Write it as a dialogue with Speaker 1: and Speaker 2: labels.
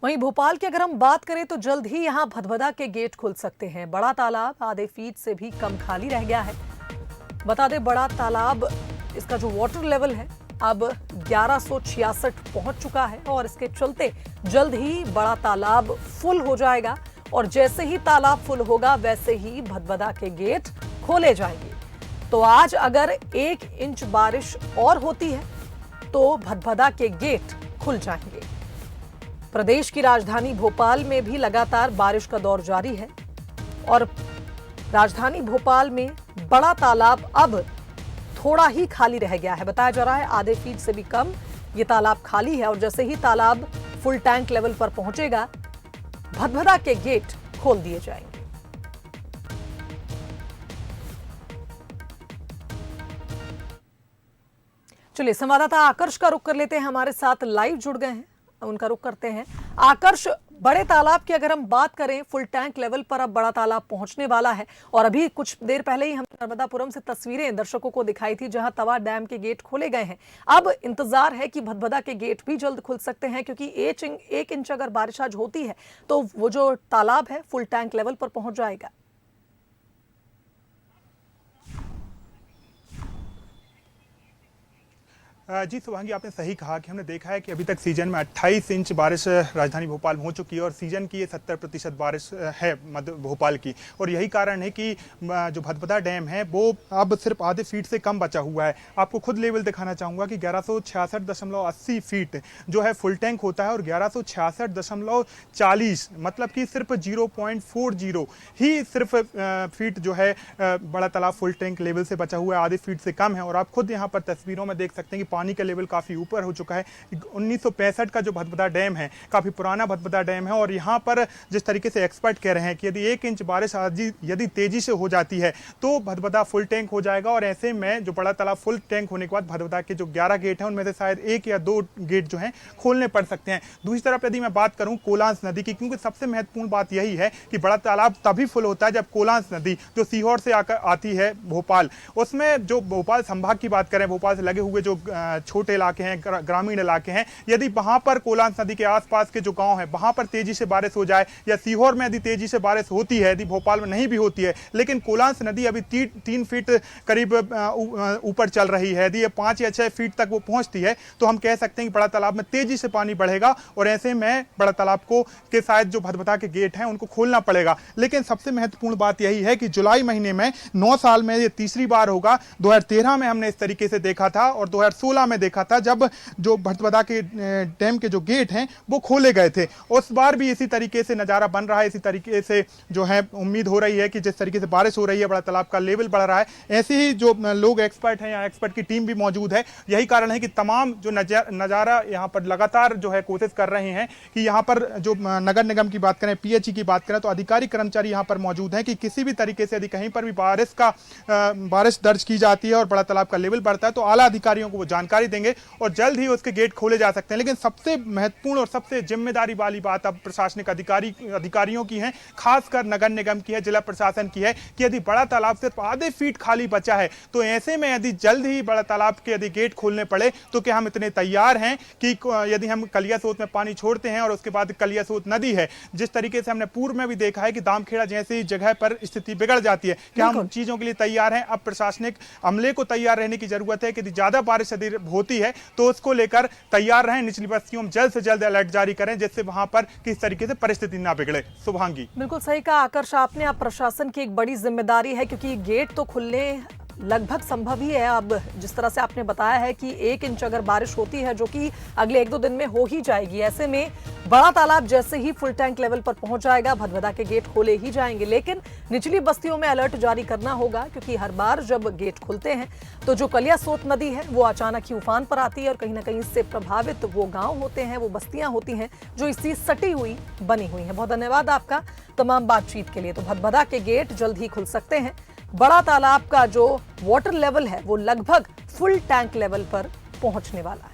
Speaker 1: वहीं भोपाल की अगर हम बात करें तो जल्द ही यहां भदभदा के गेट खुल सकते हैं। बड़ा तालाब आधे फीट से भी कम खाली रह गया है। बता दें, बड़ा तालाब इसका जो वाटर लेवल है अब 1166 पहुंच चुका है और इसके चलते जल्द ही बड़ा तालाब फुल हो जाएगा और जैसे ही तालाब फुल होगा वैसे ही भदभदा के गेट खोले जाएंगे। तो आज अगर 1 इंच बारिश और होती है तो भदभदा के गेट खुल जाएंगे। प्रदेश की राजधानी भोपाल में भी लगातार बारिश का दौर जारी है और राजधानी भोपाल में बड़ा तालाब अब थोड़ा ही खाली रह गया है। बताया जा रहा है आधे फीट से भी कम ये तालाब खाली है और जैसे ही तालाब फुल टैंक लेवल पर पहुंचेगा भदभदा के गेट खोल दिए जाएंगे। चलिए, संवाददाता आकर्ष का रुख कर लेते हैं, हमारे साथ लाइव जुड़ गए हैं, उनका रुख करते हैं। आकर्ष, बड़े तालाब की अगर हम बात करें, फुल टैंक लेवल पर अब बड़ा तालाब पहुंचने वाला है और अभी कुछ देर पहले ही हमने नर्मदापुरम से तस्वीरें दर्शकों को दिखाई थी जहां तवा डैम के गेट खोले गए हैं। अब इंतजार है कि भदभदा के गेट भी जल्द खुल सकते हैं क्योंकि 1 इंच अगर बारिश आज होती है तो वो जो तालाब है फुल टैंक लेवल पर पहुंच जाएगा।
Speaker 2: जी शुभांगी, आपने सही कहा कि हमने देखा है कि अभी तक सीजन में 28 इंच बारिश राजधानी भोपाल में हो चुकी है और सीजन की ये 70% बारिश है मध्य भोपाल की। और यही कारण है कि जो भदभदा डैम है वो अब सिर्फ आधे फीट से कम बचा हुआ है। आपको खुद लेवल दिखाना चाहूँगा कि 1166.80 फीट जो है फुल टैंक होता है और 1166.40 मतलब कि सिर्फ 0.40 ही सिर्फ फीट जो है बड़ा तालाब फुल टैंक लेवल से बचा हुआ है, आधे फीट से कम है। और आप खुद यहाँ पर तस्वीरों में देख सकते हैं कि पानी का लेवल काफी ऊपर हो चुका है। 1965 का जो भदभदा डैम है काफी पुराना भदभदा डैम है और यहाँ पर जिस तरीके से एक्सपर्ट कह रहे हैं कि यदि 1 इंच बारिश यदि तेजी से हो जाती है तो भदभदा फुल टैंक हो जाएगा। और ऐसे में जो बड़ा तालाब फुल टैंक होने के बाद भदभदा के जो 11 गेट हैं उनमें से शायद 1 या 2 गेट जो हैं खोलने पड़ सकते हैं। दूसरी तरफ यदि मैं बात करूं कोलांस नदी की, क्योंकि सबसे महत्वपूर्ण बात यही है कि बड़ा तालाब तभी फुल होता है जब कोलांस नदी जो सीहोर से आकर आती है भोपाल, उसमें जो भोपाल संभाग की बात करें, भोपाल से लगे हुए जो छोटे इलाके हैं, ग्रामीण इलाके हैं, यदि वहां पर कोलांस नदी के आसपास के जो गांव हैं वहां पर तेजी से बारिश हो जाए या सीहोर में यदि तेजी से बारिश होती है, यदि भोपाल में नहीं भी होती है लेकिन कोलांस नदी अभी 3 फीट करीब ऊपर चल रही है, यदि ये 5 या 6 फीट तक वो पहुंचती है तो हम कह सकते हैं कि बड़ा तालाब में तेजी से पानी बढ़ेगा और ऐसे में बड़ा तालाब को के शायद जो भदभदा के गेट हैं उनको खोलना पड़ेगा। लेकिन सबसे महत्वपूर्ण बात यही है कि जुलाई महीने में 9 साल में ये तीसरी बार होगा। 2013 में हमने इस तरीके से देखा था और 2016 में देखा था जब जो भदभदा के डैम के जो गेट हैं वो खोले गए थे। उस बार भी इसी तरीके से नज़ारा बन रहा है, इसी तरीके से जो है उम्मीद हो रही है कि जिस तरीके से बारिश हो रही है बड़ा तालाब का लेवल बढ़ रहा है, ऐसे ही जो लोग एक्सपर्ट हैं, यहाँ एक्सपर्ट की टीम भी मौजूद है। यही कारण है कि तमाम जो नज़ारा यहाँ पर लगातार जो है कोशिश कर रहे हैं कि यहाँ पर जो नगर निगम की बात करें, PHE की बात करें तो अधिकारी कर्मचारी यहाँ पर मौजूद हैं कि किसी भी तरीके से यदि कहीं पर भी बारिश दर्ज की जाती है और बड़ा तालाब का लेवल बढ़ता है तो आला अधिकारियों को वो जानकारी देंगे और जल्द ही उसके गेट खोले जा सकते हैं। लेकिन सबसे महत्वपूर्ण और सबसे जिम्मेदारी वाली बात अब प्रशासनिक अधिकारियों की है, खासकर नगर निगम की है, जिला प्रशासन की है कि यदि बड़ा तालाब सिर्फ आधे फीट खाली बचा है तो ऐसे में यदि जल्द ही बड़ा तालाब के यदि गेट खोलने पड़े तो क्या हम इतने तैयार हैं कि यदि हम कलियासोत में पानी छोड़ते हैं और उसके बाद कलियासोत नदी है, जिस तरीके से हमने पूर्व में भी देखा है कि दामखेड़ा जैसी जगह पर स्थिति बिगड़ जाती है, क्या हम चीजों के लिए तैयार हैं? अब प्रशासनिक अमले को तैयार रहने की जरूरत है कि यदि ज्यादा बारिश यदि होती है तो उसको लेकर तैयार रहें। निचली बस्तियों में जल्द से जल्द अलर्ट जारी करें जिससे वहां पर किस तरीके से परिस्थिति ना बिगड़े। शुभांगी,
Speaker 1: बिल्कुल सही कहा आकर्ष आपने। अब प्रशासन की एक बड़ी जिम्मेदारी है क्योंकि गेट तो खुलने लगभग संभव ही है। अब जिस तरह से आपने बताया है कि 1 इंच अगर बारिश होती है जो कि अगले 1-2 दिन में हो ही जाएगी, ऐसे में बड़ा तालाब जैसे ही फुल टैंक लेवल पर पहुंच जाएगा भदभदा के गेट खोले ही जाएंगे। लेकिन निचली बस्तियों में अलर्ट जारी करना होगा क्योंकि हर बार जब गेट खुलते हैं तो जो कलियासोत नदी है वो अचानक ही उफान पर आती है और कहीं ना कहीं इससे प्रभावित वो गाँव होते हैं, वो बस्तियां होती हैं जो इससे सटी हुई बनी हुई हैं। बहुत धन्यवाद आपका तमाम बातचीत के लिए। तो भदभदा के गेट जल्द ही खुल सकते हैं। बड़ा तालाब का जो वाटर लेवल है वो लगभग फुल टैंक लेवल पर पहुंचने वाला है।